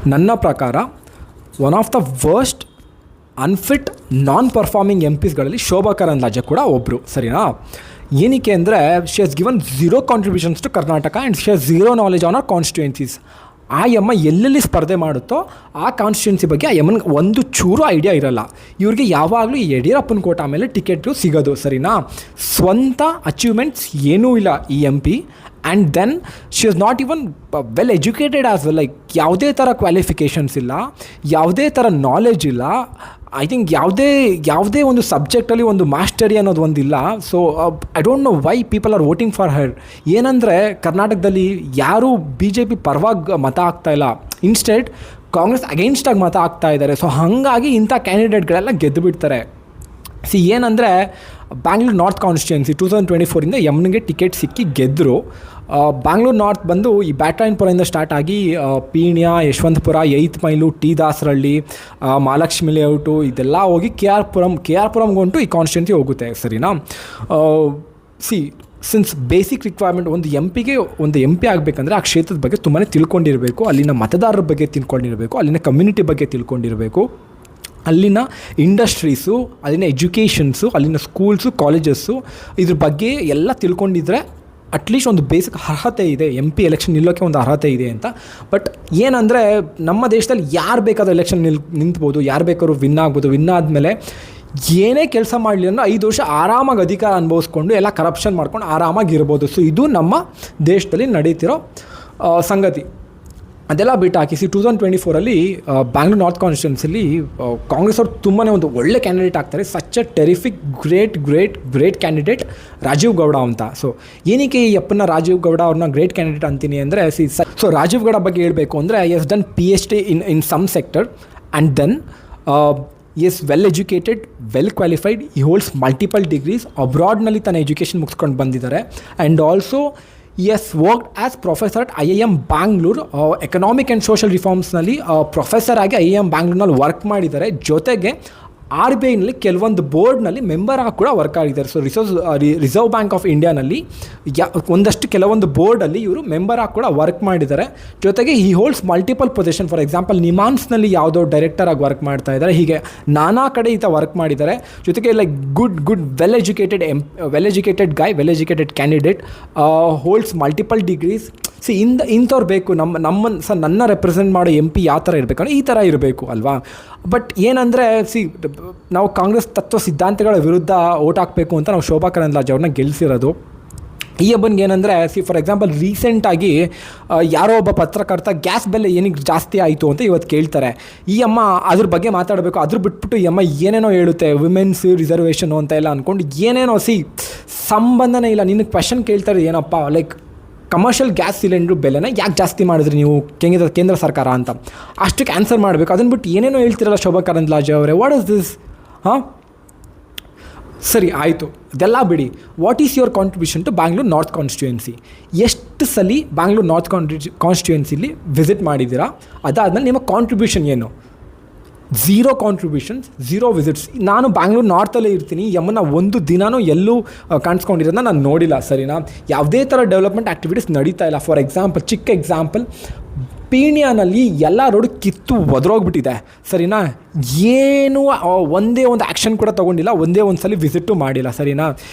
ನನ್ನ ಪ್ರಕಾರ one of the worst unfit non performing ಎಂ ಪಿಸ್ಗಳಲ್ಲಿ ಶೋಭಾ ಕರಂದ್ಲಾಜೆ ಕೂಡ ಒಬ್ಬರು, ಸರಿನಾ? ಏನಕ್ಕೆ ಅಂದರೆ she has given zero contributions to Karnataka and she has zero knowledge on our constituencies. ಆ ಎಮ್ಮ ಎಲ್ಲೆಲ್ಲಿ ಸ್ಪರ್ಧೆ ಮಾಡುತ್ತೋ ಆ ಕಾನ್ಸ್ಟಿಟ್ಯೂನ್ಸಿ ಬಗ್ಗೆ ಆ ಎಮ್ಮನಿಗೆ ಒಂದು ಚೂರು ಐಡಿಯಾ ಇರೋಲ್ಲ. ಇವ್ರಿಗೆ ಯಾವಾಗಲೂ ಈ ಯಡಿಯೂರಪ್ಪನ ಕೋಟ ಮೇಲೆ ಟಿಕೆಟು ಸಿಗೋದು, ಸರಿನಾ? ಸ್ವಂತ ಅಚೀವ್ಮೆಂಟ್ಸ್ ಏನೂ ಇಲ್ಲ ಈ M P. And then she is not even well educated as well. Like ಯಾವುದೇ ಥರ ಕ್ವಾಲಿಫಿಕೇಷನ್ಸ್ ಇಲ್ಲ, ಯಾವುದೇ ಥರ ನಾಲೆಜ್ ಇಲ್ಲ. ಐ ಥಿಂಕ್ ಯಾವುದೇ ಒಂದು ಸಬ್ಜೆಕ್ಟಲ್ಲಿ ಒಂದು ಮಾಸ್ಟರಿ ಅನ್ನೋದು ಒಂದಿಲ್ಲ. So I don't know why people are voting for her. ಏನಂದರೆ ಕರ್ನಾಟಕದಲ್ಲಿ ಯಾರೂ BJP ಪರವಾಗಿ ಮತ ಆಗ್ತಾಯಿಲ್ಲ, ಇನ್ಸ್ಟೆಡ್ ಕಾಂಗ್ರೆಸ್ ಅಗೇನ್ಸ್ಟಾಗಿ ಮತ ಆಗ್ತಾ ಇದ್ದಾರೆ. ಸೊ ಹಾಗಾಗಿ ಇಂಥ ಕ್ಯಾಂಡಿಡೇಟ್ಗಳೆಲ್ಲ ಗೆದ್ದು ಬಿಡ್ತಾರೆ. ಏನಂದರೆ ಬ್ಯಾಂಗ್ಳೂರು ನಾರ್ತ್ ಕಾನ್ಸ್ಟಿಟ್ಯೂನ್ಸಿ 2024 ಎಮ್ನಿಗೆ ಟಿಕೆಟ್ ಸಿಕ್ಕಿ ಗೆದ್ದರು. ಬ್ಯಾಂಗ್ಳೂರು ನಾರ್ತ್ ಬಂದು ಈ ಬ್ಯಾಟರಾಯನಪುರದಿಂದ ಸ್ಟಾರ್ಟ್ ಆಗಿ Peenya, Yeshwanthpur, 8 mile, T Dasarahalli, Mahalakshmi layout ಇದೆಲ್ಲ ಹೋಗಿ ಕೆ ಆರ್ ಪುರಮ್ಗೊಂಟು ಈ ಕಾನ್ಸ್ಟಿಟ್ಯೂನ್ಸಿ ಹೋಗುತ್ತೆ, ಸರಿನಾ? ಸಿನ್ಸ್ ಬೇಸಿಕ್ ರಿಕ್ವೈರ್ಮೆಂಟ್ ಒಂದು ಎಂ ಪಿ ಆಗಬೇಕಂದ್ರೆ ಆ ಕ್ಷೇತ್ರದ ಬಗ್ಗೆ ತುಂಬಾ ತಿಳ್ಕೊಂಡಿರಬೇಕು, ಅಲ್ಲಿನ ಮತದಾರರ ಬಗ್ಗೆ ತಿಳ್ಕೊಂಡಿರಬೇಕು, ಅಲ್ಲಿನ ಕಮ್ಯುನಿಟಿ ಬಗ್ಗೆ ತಿಳ್ಕೊಂಡಿರಬೇಕು, ಅಲ್ಲಿನ ಇಂಡಸ್ಟ್ರೀಸು, ಅಲ್ಲಿನ ಎಜುಕೇಷನ್ಸು, ಅಲ್ಲಿನ ಸ್ಕೂಲ್ಸು, ಕಾಲೇಜಸ್ಸು ಇದ್ರ ಬಗ್ಗೆ ಎಲ್ಲ ತಿಳ್ಕೊಂಡಿದ್ರೆ ಅಟ್ಲೀಸ್ಟ್ ಒಂದು ಬೇಸಿಕ್ ಅರ್ಹತೆ ಇದೆ, ಎಂ ಪಿ ಎಲೆಕ್ಷನ್ ನಿಲ್ಲೋಕ್ಕೆ ಒಂದು ಅರ್ಹತೆ ಇದೆ ಅಂತ. ಬಟ್ ಏನಂದರೆ ನಮ್ಮ ದೇಶದಲ್ಲಿ ಯಾರು ಬೇಕಾದ್ರೂ ಎಲೆಕ್ಷನ್ ನಿಂತ್ಬೋದು, ಯಾರು ಬೇಕಾದ್ರೂ ವಿನ್ ಆಗ್ಬೋದು. ವಿನ್ ಆದಮೇಲೆ ಏನೇ ಕೆಲಸ ಮಾಡಲಿ ಅಂದರೆ 5 ವರ್ಷ ಆರಾಮಾಗಿ ಅಧಿಕಾರ ಅನುಭವಿಸ್ಕೊಂಡು ಎಲ್ಲ ಕರಪ್ಷನ್ ಮಾಡ್ಕೊಂಡು ಆರಾಮಾಗಿರ್ಬೋದು. ಸೊ ಇದು ನಮ್ಮ ದೇಶದಲ್ಲಿ ನಡೀತಿರೋ ಸಂಗತಿ. ಅದೆಲ್ಲ ಬಿಟ್ಟು ಹಾಕಿ 2024 ಬ್ಯಾಂಗ್ಳೂರು ನಾರ್ತ್ ಕಾನ್ಸ್ಟಿಟ್ಯೂನ್ಸಿಲಿ ಕಾಂಗ್ರೆಸ್ ಅವರು ತುಂಬಾ ಒಂದು ಒಳ್ಳೆ ಕ್ಯಾಂಡಿಡೇಟ್ ಆಗ್ತಾರೆ. Such a terrific great candidate Rajeev Gowda ಅಂತ. ಸೊ ಏನಕ್ಕೆ ಈ ಅಪ್ಪನ ರಾಜೀವ್ ಗೌಡ ಅವ್ರನ್ನ ಗ್ರೇಟ್ ಕ್ಯಾಂಡಿಡೇಟ್ ಅಂತೀನಿ ಅಂದರೆ ಸೊ ರಾಜೀವ್ ಗೌಡ ಬಗ್ಗೆ ಹೇಳಬೇಕು ಅಂದರೆ has done PhD in some sector and then is well educated, well qualified, he holds multiple degrees. ಅಬ್ರಾಡ್ನಲ್ಲಿ ತನ್ನ ಎಜುಕೇಷನ್ ಮುಗಿಸ್ಕೊಂಡು ಬಂದಿದ್ದಾರೆ. And also has worked as professor at IIM Bangalore. Economic and social ರಿಫಾರ್ಮ್ಸ್ನಲ್ಲಿ ಪ್ರೊಫೆಸರ್ ಆಗಿ IIM ಬ್ಯಾಂಗ್ಳೂರ್ನಲ್ಲಿ work ಮಾಡಿದ್ದಾರೆ. ಜೊತೆಗೆ RBIನಲ್ಲಿ ಕೆಲವೊಂದು ಬೋರ್ಡ್ನಲ್ಲಿ ಮೆಂಬರ್ ಆಗಿ ಕೂಡ ವರ್ಕ್ ಆಗಿದ್ದಾರೆ. ಸೊ ರಿಸರ್ವ್ ಬ್ಯಾಂಕ್ ಆಫ್ ಇಂಡಿಯಾನಲ್ಲಿ ಕೆಲವೊಂದು ಬೋರ್ಡಲ್ಲಿ ಇವರು ಮೆಂಬರ್ ಆಗಿ ಕೂಡ ವರ್ಕ್ ಮಾಡಿದ್ದಾರೆ. ಜೊತೆಗೆ he holds multiple position. For example ನಿಮಾನ್ಸ್ನಲ್ಲಿ ಯಾವುದೋ ಡೈರೆಕ್ಟರ್ ಆಗಿ ವರ್ಕ್ ಮಾಡ್ತಾ ಇದ್ದಾರೆ. ಹೀಗೆ ನಾನಾ ಕಡೆ ಈತ ವರ್ಕ್ ಮಾಡಿದ್ದಾರೆ. ಜೊತೆಗೆ like good well educated guy, well educated candidate, holds multiple degrees. ಇಂಥವ್ರು ಬೇಕು ನನ್ನ ರೆಪ್ರೆಸೆಂಟ್ ಮಾಡೋ MP ಯಾವ ಥರ ಇರಬೇಕಂದ್ರೆ ಈ ಥರ ಇರಬೇಕು ಅಲ್ವಾ? ಬಟ್ ಏನಂದರೆ ನಾವು ಕಾಂಗ್ರೆಸ್ ತತ್ವ ಸಿದ್ಧಾಂತಗಳ ವಿರುದ್ಧ ಓಟ್ ಹಾಕಬೇಕು ಅಂತ ನಾವು ಶೋಭಾ ಕರಂದ್ಲಾಜೆ ಅವ್ರನ್ನ ಗೆಲ್ಲಿಸಿರೋದು. ಈ ಹಬ್ಬನಿಗೆ ಏನಂದರೆ ಫಾರ್ ಎಕ್ಸಾಂಪಲ್ ರೀಸೆಂಟಾಗಿ ಯಾರೋ ಒಬ್ಬ ಪತ್ರಕರ್ತ ಗ್ಯಾಸ್ ಬೆಲೆ ಏನಕ್ಕೆ ಜಾಸ್ತಿ ಆಯಿತು ಅಂತ ಇವತ್ತು ಕೇಳ್ತಾರೆ. ಈ ಅಮ್ಮ ಅದ್ರ ಬಗ್ಗೆ ಮಾತಾಡಬೇಕು, ಅದ್ರ ಬಿಟ್ಬಿಟ್ಟು ಈ ಅಮ್ಮ ಏನೇನೋ ಹೇಳುತ್ತೆ, ವಿಮೆನ್ಸ್ ರಿಸರ್ವೇಷನು ಅಂತ ಎಲ್ಲ ಅಂದ್ಕೊಂಡು ಏನೇನೋ ಸಂಬಂಧನೇ ಇಲ್ಲ. ನಿನಗೆ ಕ್ವೆಶನ್ ಕೇಳ್ತಾರೆ ಏನಪ್ಪ, ಲೈಕ್ ಕಮರ್ಷಿಯಲ್ ಗ್ಯಾಸ್ ಸಿಲಿಂಡ್ರ್ ಬೆಲೆನ ಯಾಕೆ ಜಾಸ್ತಿ ಮಾಡಿದ್ರಿ ನೀವು ಕೇಂದ್ರ ಸರ್ಕಾರ ಅಂತ ಅಷ್ಟಕ್ಕೆ ಆನ್ಸರ್ ಮಾಡಬೇಕು. ಅದನ್ನು ಬಿಟ್ಟು ಏನೇನೋ ಹೇಳ್ತಿರಲ್ಲ ಶೋಭಾ ಕರಂದ್ಲಾಜೆ ಅವರೇ, ವಾಟ್ ಇಸ್ ದಿಸ್? ಸರಿ ಆಯಿತು, ಅದೆಲ್ಲ ಬಿಡಿ. What is your contribution to Bangalore north constituency? ಎಷ್ಟು ಸಲ ಬ್ಯಾಂಗ್ಳೂರು ನಾರ್ತ್ ಕಾನ್ಸ್ಟಿಟ್ಯೂನ್ಸಿಲಿ ವಿಸಿಟ್ ಮಾಡಿದ್ದೀರಾ? ಅದಾದಮೇಲೆ ನಿಮ್ಮ ಕಾಂಟ್ರಿಬ್ಯೂಷನ್ ಏನು? 0 ಕಾಂಟ್ರಿಬ್ಯೂಷನ್ಸ್, 0 ವಿಸಿಟ್ಸ್. ನಾನು ಬ್ಯಾಂಗ್ಳೂರು ನಾರ್ತಲ್ಲೇ ಇರ್ತೀನಿ, ಯಮ್ಮನ ಒಂದು ದಿನವೂ ಎಲ್ಲೂ ಕಾಣಿಸ್ಕೊಂಡಿರೋದನ್ನ ನಾನು ನೋಡಿಲ್ಲ, ಸರಿನಾ? ಯಾವುದೇ ಥರ ಡೆವಲಪ್ಮೆಂಟ್ ಆ್ಯಕ್ಟಿವಿಟೀಸ್ ನಡೀತಾ ಇಲ್ಲ. ಫಾರ್ ಎಕ್ಸಾಂಪಲ್, ಚಿಕ್ಕ ಎಕ್ಸಾಂಪಲ್, ಪೀಣ್ಯನಲ್ಲಿ ಎಲ್ಲ ರೋಡ್ ಕಿತ್ತು ಒದರೋಗ್ಬಿಟ್ಟಿದೆ, ಸರಿನಾ? ಏನು ಒಂದೇ ಒಂದು ಆ್ಯಕ್ಷನ್ ಕೂಡ ತೊಗೊಂಡಿಲ್ಲ, ಒಂದೇ ಒಂದು ಸಲ ವಿಸಿಟು ಮಾಡಿಲ್ಲ, ಸರಿನಾ?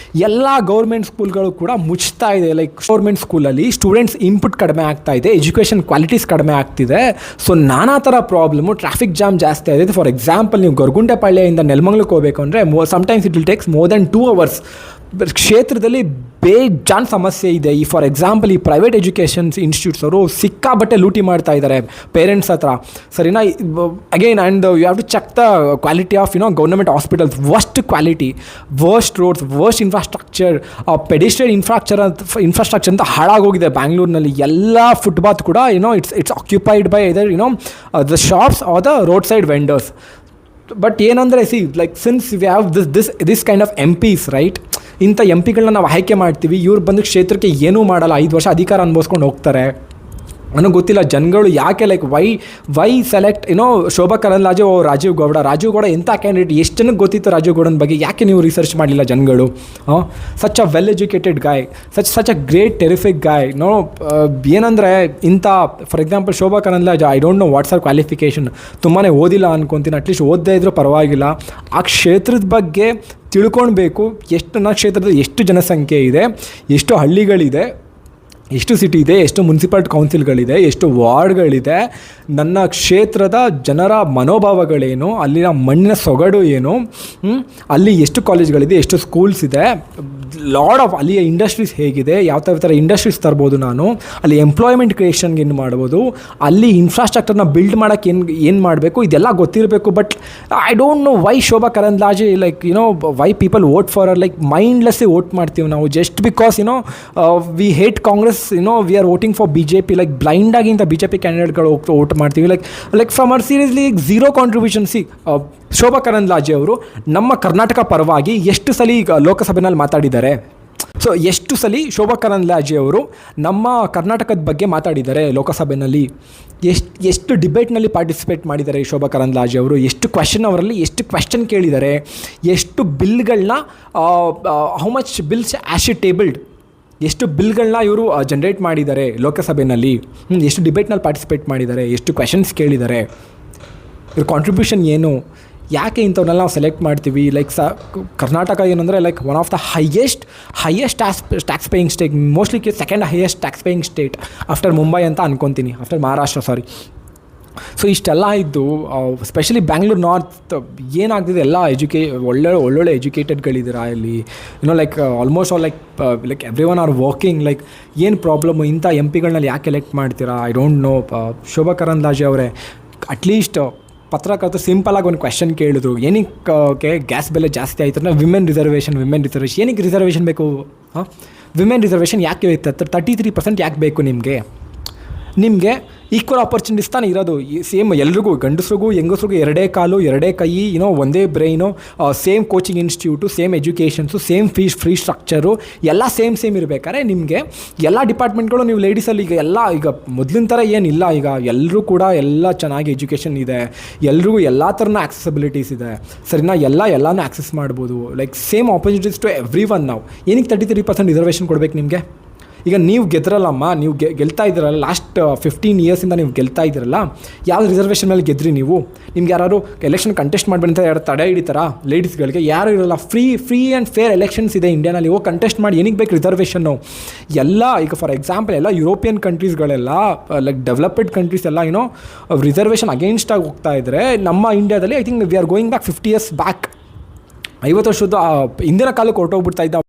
ಎಲ್ಲ ಗೌರ್ಮೆಂಟ್ ಸ್ಕೂಲ್ಗಳು ಕೂಡ ಮುಚ್ತಾ ಇದೆ. ಲೈಕ್ ಗೌರ್ಮೆಂಟ್ ಸ್ಕೂಲಲ್ಲಿ ಸ್ಟೂಡೆಂಟ್ಸ್ ಇನ್ಪುಟ್ ಕಡಿಮೆ ಆಗ್ತಾ ಇದೆ, ಎಜುಕೇಷನ್ ಕ್ವಾಲಿಟೀಸ್ ಕಡಿಮೆ ಆಗ್ತಿದೆ. ಸೊ ನಾನಾ ಥರ ಪ್ರಾಬ್ಲಮ್ಮು, ಟ್ರಾಫಿಕ್ ಜಾಮ್ ಜಾಸ್ತಿ ಆಗಿದೆ. ಫಾರ್ ಎಕ್ಸಾಂಪಲ್, ನೀವು ಗೊರಗುಂಟೆಪಾಳ್ಯದಿಂದ ನೆಲಮಂಗಲಕ್ಕೆ ಹೋಗಬೇಕು ಅಂದರೆ sometimes it will takes more than 2 hours. ಕ್ಷೇತ್ರದಲ್ಲಿ ಬೇಜಾನ್ ಸಮಸ್ಯೆ ಇದೆ. ಈ ಫಾರ್ ಎಕ್ಸಾಂಪಲ್, ಈ ಪ್ರೈವೇಟ್ ಎಜುಕೇಷನ್ಸ್ ಇನ್ಸ್ಟಿಟ್ಯೂಟ್ಸ್ ಅವರು ಸಿಕ್ಕಾಬಟ್ಟೆ ಲೂಟಿ ಮಾಡ್ತಾ ಇದ್ದಾರೆ ಪೇರೆಂಟ್ಸ್ ಹತ್ರ, ಸರಿನಾ? Again and you have to check the quality of government hospitals. Worst quality, worst roads, worst infrastructure, pedestrian infrastructure ಅಂತ ಹಾಳಾಗೋಗಿದೆ ಬ್ಯಾಂಗ್ಳೂರಿನಲ್ಲಿ. ಎಲ್ಲ ಫುಟ್ಪಾತ್ ಕೂಡ it's occupied by either the shops or the road side vendors. But ಏನಂದರೆ like since we have this kind of MPs, right? ಇಂಥ MP ಗಳನ್ನ ನಾವು ಆಯ್ಕೆ ಮಾಡ್ತೀವಿ, ಇವ್ರು ಬಂದು ಕ್ಷೇತ್ರಕ್ಕೆ ಏನೂ ಮಾಡಲ್ಲ, 5 ವರ್ಷ ಅಧಿಕಾರ ಅನುಭವಿಸ್ಕೊಂಡು ಹೋಗ್ತಾರೆ. ನನಗೆ ಗೊತ್ತಿಲ್ಲ ಜನಗಳು ಯಾಕೆ like why select Shobha Karandlaje ಓ ರಾಜೀವ್ ಗೌಡ ಎಂಥ ಕ್ಯಾಂಡಿಡೇಟ್, ಎಷ್ಟು ಜನಕ್ಕೆ ಗೊತ್ತಿತ್ತು ರಾಜೀವ್ ಗೌಡನ ಬಗ್ಗೆ, ಯಾಕೆ ನೀವು ರಿಸರ್ಚ್ ಮಾಡಲಿಲ್ಲ ಜನಗಳು? Such a well educated guy, such a great terrific guy. ಏನಂದರೆ ಇಂಥ for example Shobha Karandlaje, I don't know what's her qualification, ತುಂಬಾ ಓದಿಲ್ಲ ಅನ್ಕೊತೀನಿ, ಅಟ್ಲೀಸ್ಟ್ ಓದದೇ ಇದ್ರೂ ಪರವಾಗಿಲ್ಲ. ಆ ಕ್ಷೇತ್ರದ ಬಗ್ಗೆ ತಿಳ್ಕೊಳ್ಬೇಕು. ನನ್ನ ಕ್ಷೇತ್ರದಲ್ಲಿ ಎಷ್ಟು ಜನಸಂಖ್ಯೆ ಇದೆ, ಎಷ್ಟು ಹಳ್ಳಿಗಳಿದೆ, ಎಷ್ಟು ಸಿಟಿ ಇದೆ, ಎಷ್ಟು ಮುನ್ಸಿಪಾಲ್ಟಿ ಕೌನ್ಸಿಲ್ಗಳಿದೆ, ಎಷ್ಟು ವಾರ್ಡ್ಗಳಿದೆ, ನನ್ನ ಕ್ಷೇತ್ರದ ಜನರ ಮನೋಭಾವಗಳೇನು, ಅಲ್ಲಿನ ಮಣ್ಣಿನ ಸೊಗಡು ಏನು, ಅಲ್ಲಿ ಎಷ್ಟು ಕಾಲೇಜ್ಗಳಿದೆ, ಎಷ್ಟು ಸ್ಕೂಲ್ಸ್ ಇದೆ, ಲಾಡ್ ಆಫ್ ಅಲ್ಲಿಯ ಇಂಡಸ್ಟ್ರೀಸ್ ಹೇಗಿದೆ, ಯಾವ ಥರ ಇಂಡಸ್ಟ್ರೀಸ್ ತರ್ಬೋದು ನಾನು, ಅಲ್ಲಿ ಎಂಪ್ಲಾಯ್ಮೆಂಟ್ ಕ್ರಿಯೇಷನ್ಗೆ ಏನು ಮಾಡ್ಬೋದು, ಅಲ್ಲಿ ಇನ್ಫ್ರಾಸ್ಟ್ರಕ್ಚರ್ನ ಬಿಲ್ಡ್ ಮಾಡೋಕ್ಕೆ ಏನು ಮಾಡಬೇಕು, ಇದೆಲ್ಲ ಗೊತ್ತಿರಬೇಕು. But I don't know why Shobha Karandlaje like why people vote for like ಮೈಂಡ್ಲೆಸ್ಸೇ ವೋಟ್ ಮಾಡ್ತೀವಿ ನಾವು, just because we hate Congress, we are voting for BJP, like ಬ್ಲೈಂಡಾಗಿ ಇಂಥ BJP ಕ್ಯಾಂಡಿಡೇಟ್ಗಳು ವೋಟ್ ಮಾಡ್ತೀವಿ. Like from our seriously zero contribution. Shobha Karandlaje ಅವರು ನಮ್ಮ ಕರ್ನಾಟಕ ಪರವಾಗಿ ಎಷ್ಟು ಸಲ ಲೋಕಸಭೆಯಲ್ಲಿ ಮಾತಾಡಿದ್ದಾರೆ? ಸೊ ಎಷ್ಟು ಸಲ ಶೋಭಾ ಕರಂದ್ಲಾಜೆ ಅವರು ನಮ್ಮ ಕರ್ನಾಟಕದ ಬಗ್ಗೆ ಮಾತಾಡಿದ್ದಾರೆ ಲೋಕಸಭೆಯಲ್ಲಿ? ಎಷ್ಟು ಡಿಬೇಟ್ನಲ್ಲಿ ಪಾರ್ಟಿಸಿಪೇಟ್ ಮಾಡಿದ್ದಾರೆ ಶೋಭಾ ಕರಂದ್ಲಾಜೆ ಅವರು? ಎಷ್ಟು ಕ್ವೆಶ್ಚನ್ ಕೇಳಿದ್ದಾರೆ? ಎಷ್ಟು ಬಿಲ್ಗಳನ್ನ, how much bills ash tabled, ಎಷ್ಟು ಬಿಲ್ಗಳನ್ನ ಇವರು ಜನ್ರೇಟ್ ಮಾಡಿದ್ದಾರೆ ಲೋಕಸಭೆಯಲ್ಲಿ? ಎಷ್ಟು ಡಿಬೇಟ್ನಲ್ಲಿ ಪಾರ್ಟಿಸಿಪೇಟ್ ಮಾಡಿದ್ದಾರೆ? ಎಷ್ಟು ಕ್ವೆಶನ್ಸ್ ಕೇಳಿದ್ದಾರೆ? ಇವ್ರ ಕಾಂಟ್ರಿಬ್ಯೂಷನ್ ಏನು? ಯಾಕೆ ಇಂಥವನ್ನೆಲ್ಲ ನಾವು ಸೆಲೆಕ್ಟ್ ಮಾಡ್ತೀವಿ? ಲೈಕ್ ಕರ್ನಾಟಕ ಏನಂದರೆ like one of the highest tax paying state, mostly second highest tax paying state after Mumbai ಅಂತ ಅನ್ಕೊತೀನಿ, ಆಫ್ಟರ್ ಮಹಾರಾಷ್ಟ್ರ, ಸಾರಿ. ಸೊ ಇಷ್ಟೆಲ್ಲ ಇದ್ದು ಸ್ಪೆಷಲಿ ಬ್ಯಾಂಗ್ಳೂರು ನಾರ್ತ್ ಏನಾಗ್ತಿದೆ, ಎಲ್ಲ ಒಳ್ಳೊಳ್ಳೆ ಎಜುಕೇಟೆಡ್ಗಳಿದ್ದೀರಾ ಇಲ್ಲಿ, like almost all like every one are working. Like ಏನು ಪ್ರಾಬ್ಲಮ್ಮು? ಇಂಥ MPಗಳನ್ನಲ್ಲಿ ಯಾಕೆ ಎಲೆಕ್ಟ್ ಮಾಡ್ತೀರಾ? I don't no. Shobha Karandlaje ಅವರೇ, ಅಟ್ಲೀಸ್ಟ್ ಪತ್ರಕರ್ತರು ಸಿಂಪಲಾಗಿ ಒಂದು ಕ್ವೆಶನ್ ಕೇಳಿದ್ರು, ಏನಕ್ಕೆ ಗ್ಯಾಸ್ ಬೆಲೆ ಜಾಸ್ತಿ ಆಯಿತು ಅಂದರೆ ವಿಮೆನ್ ರಿಸರ್ವೇಷನ್. ಏನಕ್ಕೆ ರಿಸರ್ವೇಷನ್ ಬೇಕು? ವಿಮೆನ್ ರಿಸರ್ವೇಷನ್ ಯಾಕೆ ಬೇಕು? 33% ಯಾಕೆ ಬೇಕು ನಿಮಗೆ? ಈಕ್ವಲ್ ಆಪರ್ಚುನಿಟೀಸ್ ತಾನೇ ಇರೋದು, ಸೇಮ್ ಎಲ್ರಿಗೂ, ಗಂಡಸ್ರಿಗೂ ಹೆಂಗಸ್ರಿಗೂ ಎರಡೇ ಕಾಲು ಎರಡೇ ಕೈ, ಒಂದೇ brain, same coaching institute, same educations, same free structure, ಎಲ್ಲ ಸೇಮ್ ಇರಬೇಕಾದ್ರೆ ನಿಮಗೆ ಎಲ್ಲ ಡಿಪಾರ್ಟ್ಮೆಂಟ್ಗಳು ನೀವು ಲೇಡೀಸಲ್ಲಿ ಈಗ ಮೊದಲಿನ ಥರ ಏನಿಲ್ಲ. ಈಗ ಎಲ್ಲರೂ ಕೂಡ ಎಲ್ಲ ಚೆನ್ನಾಗಿ ಎಜುಕೇಷನ್ ಇದೆ, ಎಲ್ರಿಗೂ ಎಲ್ಲ ಥರನ ಆಕ್ಸೆಸಿಬಿಲಿಟೀಸ್ ಇದೆ, ಸರಿನಾ? ಎಲ್ಲನೂ ಆಕ್ಸೆಸ್ ಮಾಡ್ಬೋದು. Like same opportunities to everyone. ನಾವು ಏನಕ್ಕೆ 33% ರಿಸರ್ವೇಷನ್ ಕೊಡಬೇಕು ನಿಮಗೆ? ಈಗ ನೀವು ಗೆದ್ರಲ್ಲಮ್ಮ, ನೀವು ಗೆಲ್ತಾ ಇದ್ದೀರಲ್ಲ, ಲಾಸ್ಟ್ 15 ಇಯರ್ಸಿಂದ ನೀವು ಗೆಲ್ತಾ ಇದ್ದೀರಲ್ಲ, ಯಾವ ರಿಸರ್ವೇಷನ್ ಮೇಲೆ ಗೆದ್ರಿ ನೀವು? ನಿಮ್ಗೆ ಯಾರು ಎಲೆಕ್ಷನ್ ಕಂಟೆಸ್ಟ್ ಮಾಡಬೇಡಿ ಅಂತ ಯಾರು ತಡೆ ಹಿಡಿತಾರಾ? ಲೇಡೀಸ್ಗಳಿಗೆ ಯಾರು ಇರೋಲ್ಲ. ಫ್ರೀ ಆ್ಯಂಡ್ ಫೇರ್ ಎಲೆಕ್ಷನ್ಸ್ ಇದೆ ಇಂಡಿಯಾನಲ್ಲಿ, ಹೋಗಿ ಕಂಟೆಸ್ಟ್ ಮಾಡಿ. ಏನಕ್ಕೆ ಬೇಕು ರಿಸರ್ವೇಷನ್ನು? ಎಲ್ಲ ಈಗ ಫಾರ್ ಎಕ್ಸಾಂಪಲ್ ಎಲ್ಲ ಯುರೋಪಿಯನ್ ಕಂಟ್ರೀಸ್ಗಳೆಲ್ಲ, ಲೈಕ್ ಡೆವಲಪ್ಡ್ ಕಂಟ್ರೀಸ್ ಎಲ್ಲ ರಿಸರ್ವೇಷನ್ ಅಗೇನ್ಸ್ಟಾಗಿ ಹೋಗ್ತಾ ಇದ್ದರೆ, ನಮ್ಮ ಇಂಡಿಯಾದಲ್ಲಿ I think we are going back 50 years back. 50 ವರ್ಷದ ಹಿಂದಿನ ಕಾಲಕ್ಕೆ ಹೊರಟೋಗ್ಬಿಡ್ತಾ ಇದ್ದ